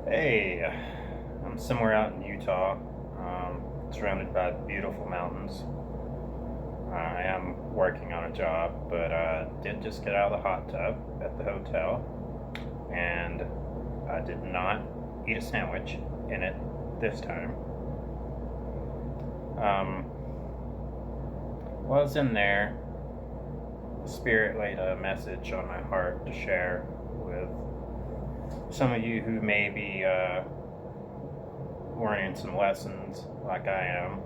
Hey, I'm somewhere out in Utah, surrounded by beautiful mountains. I am working on a job, but did just get out of the hot tub at the hotel, and I did not eat a sandwich in it this time. While I was in there, Spirit laid a message on my heart to share with some of you who may be learning some lessons like I am.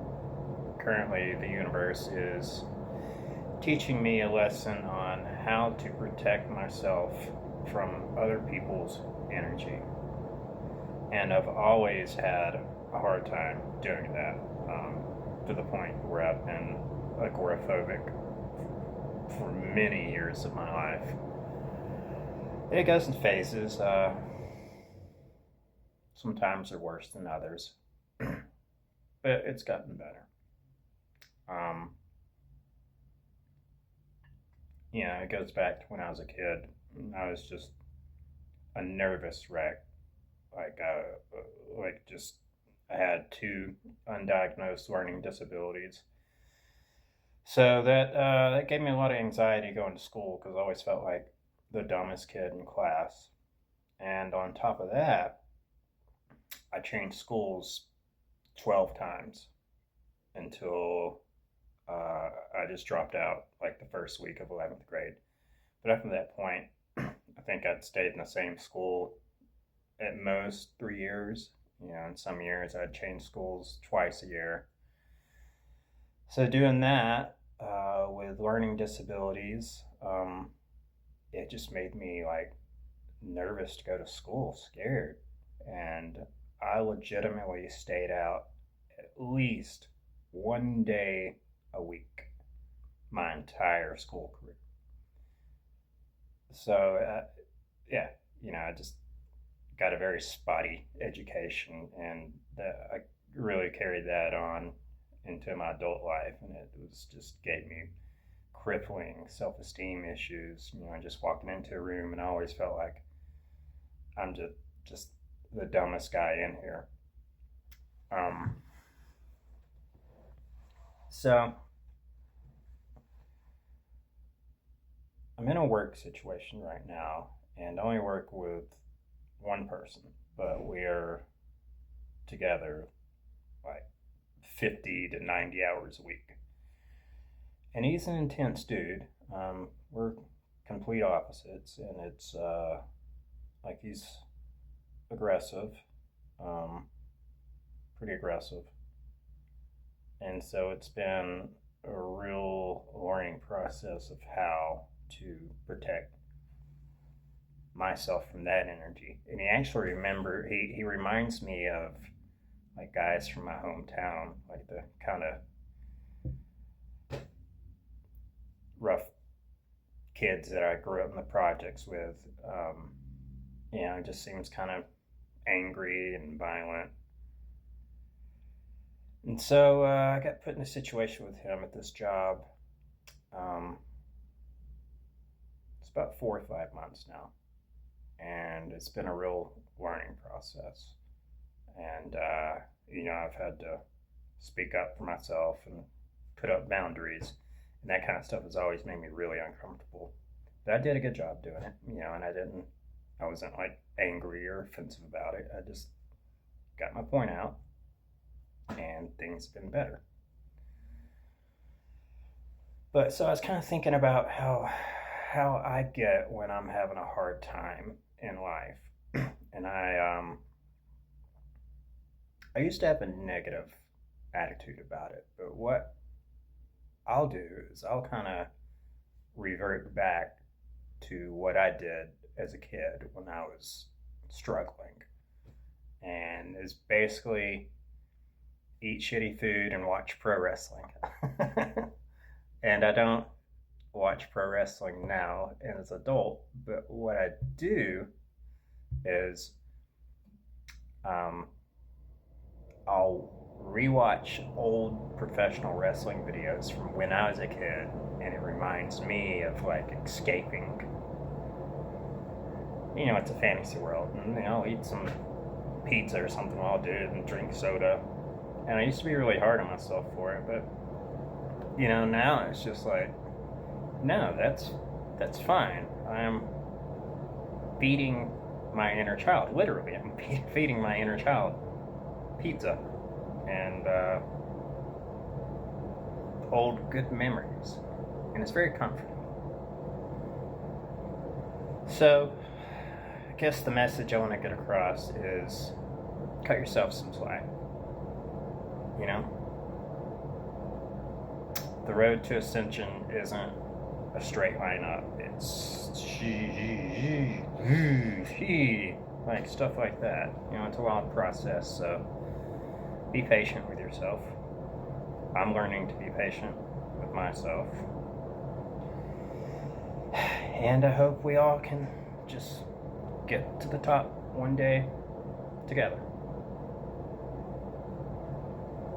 Currently, the universe is teaching me a lesson on how to protect myself from other people's energy. And I've always had a hard time doing that, to the point where I've been agoraphobic for many years of my life. It goes in phases. Sometimes they're worse than others, but it's gotten better. Um, it goes back to when I was a kid. I was just a nervous wreck. Just I had two undiagnosed learning disabilities, so that gave me a lot of anxiety going to school because I always felt like the dumbest kid in class. And on top of that, I changed schools 12 times until I just dropped out like the first week of 11th grade. But after that point, I think I'd stayed in the same school at most 3 years. In some years I'd change schools twice a year. So doing that with learning disabilities, it just made me like nervous to go to school, scared. And I legitimately stayed out at least one day a week my entire school career. So, yeah, I just got a very spotty education, and I really carried that on into my adult life, and it was just gave me crippling self-esteem issues. Just walking into a room, and I always felt like I'm just the dumbest guy in here. Um, so I'm in a work situation right now, and I only work with one person, but we're together like 50 to 90 hours a week. And he's an intense dude. We're complete opposites, and it's like he's aggressive, um, pretty aggressive. And so it's been a real learning process of how to protect myself from that energy. And he reminds me of like guys from my hometown, like the kind of rough kids that I grew up in the projects with. It just seems kind of angry and violent. And so I got put in a situation with him at this job. Um, it's about 4 or 5 months now, and it's been a real learning process. And I've had to speak up for myself and put up boundaries, and that kind of stuff has always made me really uncomfortable. But I did a good job doing it, and I wasn't like angry or offensive about it. I just got my point out, and things have been better. But so I was kind of thinking about how I get when I'm having a hard time in life, and I used to have a negative attitude about it, but what I'll do is I'll kind of revert back to what I did as a kid when I was struggling, and is basically eat shitty food and watch pro wrestling. And I don't watch pro wrestling now as an adult, but what I do is I'll rewatch old professional wrestling videos from when I was a kid, and it reminds me of like escaping. It's a fantasy world, and I'll eat some pizza or something while I do it and drink soda. And I used to be really hard on myself for it, but now it's just like, no, that's fine. I'm feeding my inner child. Literally, I'm feeding my inner child pizza and old good memories, and it's very comforting. So, I guess the message I want to get across is cut yourself some slack. You know, the road to ascension isn't a straight line up. It's like stuff like that. It's a long process. So be patient with yourself. I'm learning to be patient with myself. And I hope we all can just get to the top one day together.